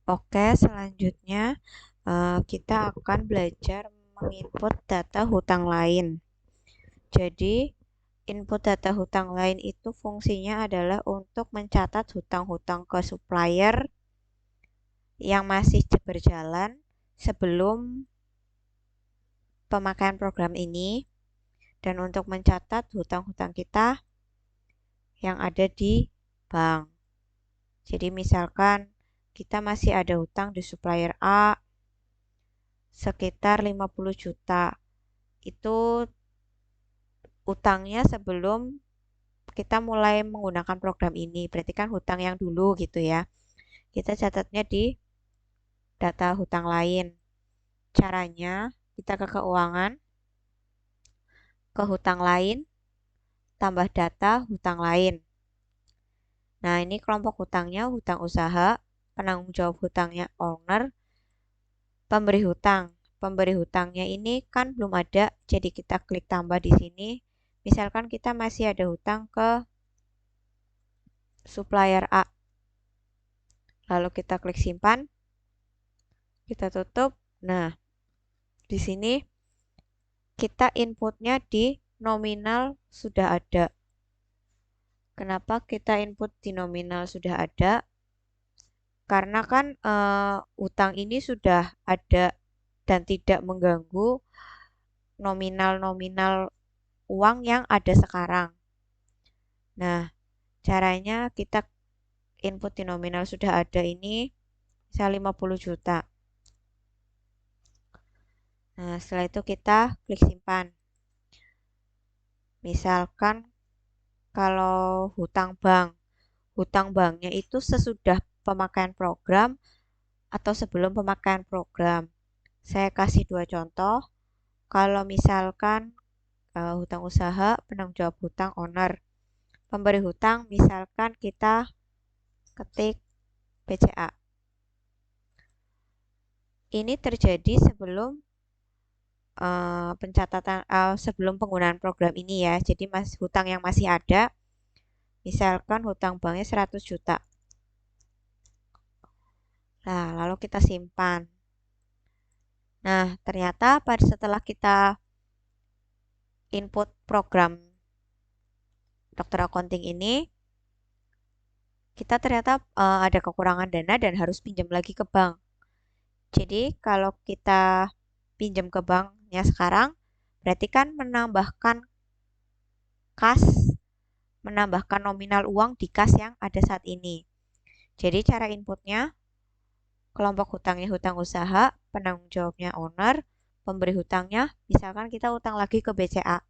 Oke, selanjutnya kita akan belajar menginput data hutang lain. Jadi, input data hutang lain itu fungsinya adalah untuk mencatat hutang-hutang ke supplier yang masih berjalan sebelum pemakaian program ini dan untuk mencatat hutang-hutang kita yang ada di bank. Jadi misalkan kita masih ada hutang di supplier A sekitar 50 juta. Itu utangnya sebelum kita mulai menggunakan program ini. Berarti kan hutang yang dulu gitu ya. Kita catatnya di data hutang lain. Caranya kita ke keuangan, ke hutang lain, tambah data hutang lain. Nah, ini kelompok hutangnya hutang usaha, penanggung jawab hutangnya owner, pemberi hutang. Pemberi hutangnya ini kan belum ada, jadi kita klik tambah di sini. Misalkan kita masih ada hutang ke supplier A. Lalu kita klik simpan, kita tutup. Nah, di sini kita inputnya di nominal sudah ada. Kenapa kita input di nominal sudah ada? Karena kan utang ini sudah ada dan tidak mengganggu nominal-nominal uang yang ada sekarang. Nah, caranya kita input di nominal sudah ada ini misal 50 juta. Nah, setelah itu kita klik simpan. Misalkan kalau hutang banknya itu sesudah pemakaian program atau sebelum pemakaian program. Saya kasih dua contoh. Kalau misalkan hutang usaha, penanggung jawab hutang owner. Pemberi hutang misalkan kita ketik BCA. Ini terjadi sebelum pencatatan sebelum penggunaan program ini ya. Jadi hutang yang masih ada, misalkan hutang banknya 100 juta. Nah, lalu kita simpan. Nah, ternyata setelah kita input program dokter accounting ini, kita ternyata ada kekurangan dana dan harus pinjam lagi ke bank. Jadi, kalau kita pinjam ke banknya sekarang, berarti kan menambahkan kas, menambahkan nominal uang di kas yang ada saat ini. Jadi, cara inputnya, kelompok hutangnya hutang usaha, penanggung jawabnya owner, pemberi hutangnya, misalkan kita utang lagi ke BCA.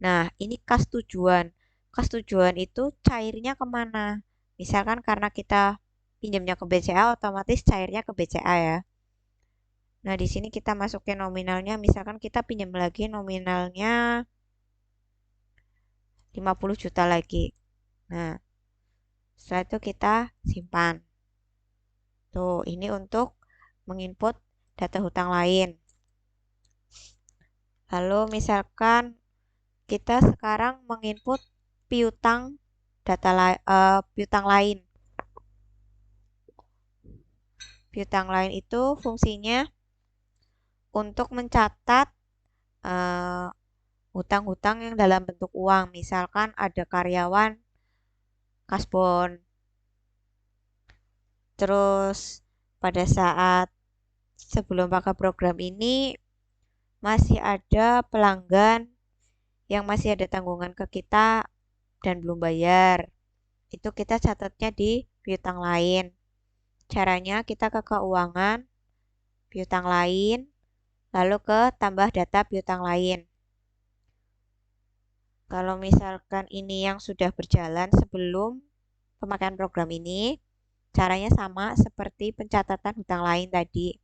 Nah, ini kas tujuan. Kas tujuan itu cairnya kemana? Misalkan karena kita pinjamnya ke BCA, otomatis cairnya ke BCA ya. Nah, di sini kita masukin nominalnya. Misalkan kita pinjam lagi nominalnya 50 juta lagi. Nah, setelah itu kita simpan. Tuh, ini untuk menginput data hutang lain. Lalu misalkan kita sekarang menginput piutang piutang lain. Piutang lain itu fungsinya untuk mencatat hutang-hutang yang dalam bentuk uang. Misalkan ada karyawan kasbon. Terus pada saat sebelum pakai program ini masih ada pelanggan yang masih ada tanggungan ke kita dan belum bayar. Itu kita catatnya di piutang lain. Caranya kita ke keuangan, piutang lain, lalu ke tambah data piutang lain. Kalau misalkan ini yang sudah berjalan sebelum pemakaian program ini, caranya sama seperti pencatatan hutang lain tadi.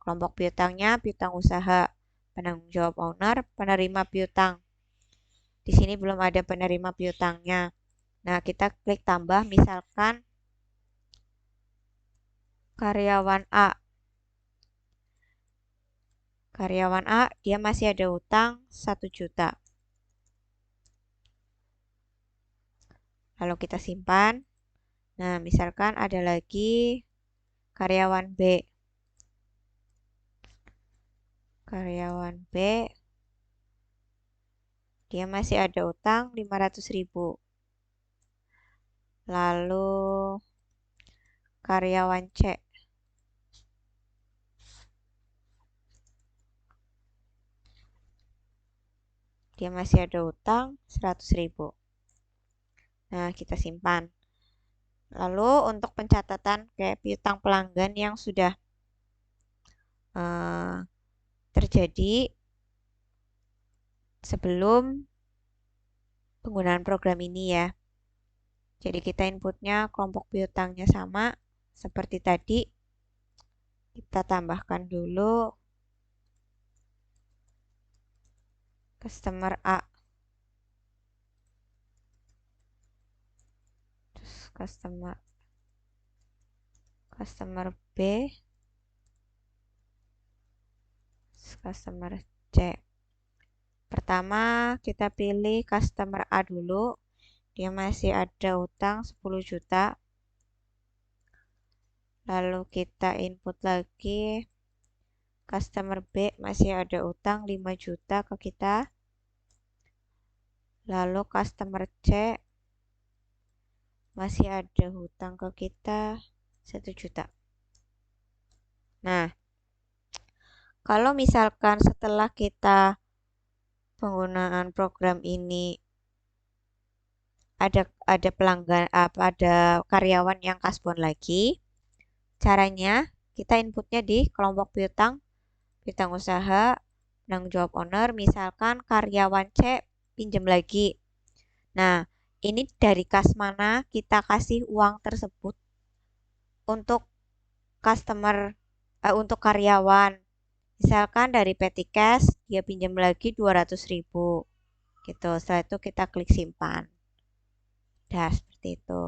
Kelompok piutangnya piutang usaha, penanggung jawab owner, penerima piutang. Di sini belum ada penerima piutangnya. Nah, kita klik tambah misalkan karyawan A. Karyawan A, dia masih ada hutang 1 juta. Lalu kita simpan. Nah, misalkan ada lagi karyawan B. Karyawan B, dia masih ada utang 500.000. Lalu karyawan C, dia masih ada utang 100.000. Nah, kita simpan. Lalu untuk pencatatan kayak piutang pelanggan yang sudah terjadi sebelum penggunaan program ini ya. Jadi kita inputnya kelompok piutangnya sama seperti tadi. Kita tambahkan dulu customer A. Terus customer B. Customer C. Pertama kita pilih customer A dulu. Dia masih ada utang 10 juta. Lalu kita input lagi customer B masih ada utang 5 juta ke kita. Lalu customer C masih ada hutang ke kita 1 juta. Nah, kalau misalkan setelah kita penggunaan program ini ada pelanggan ada karyawan yang kasbon lagi, caranya kita inputnya di kelompok piutang usaha, penanggung jawab owner, misalkan karyawan C pinjam lagi. Nah, ini dari kas mana kita kasih uang tersebut untuk untuk karyawan. Misalkan dari petty cash, dia pinjam lagi 200.000. Gitu. Setelah itu kita klik simpan. Dah, seperti itu.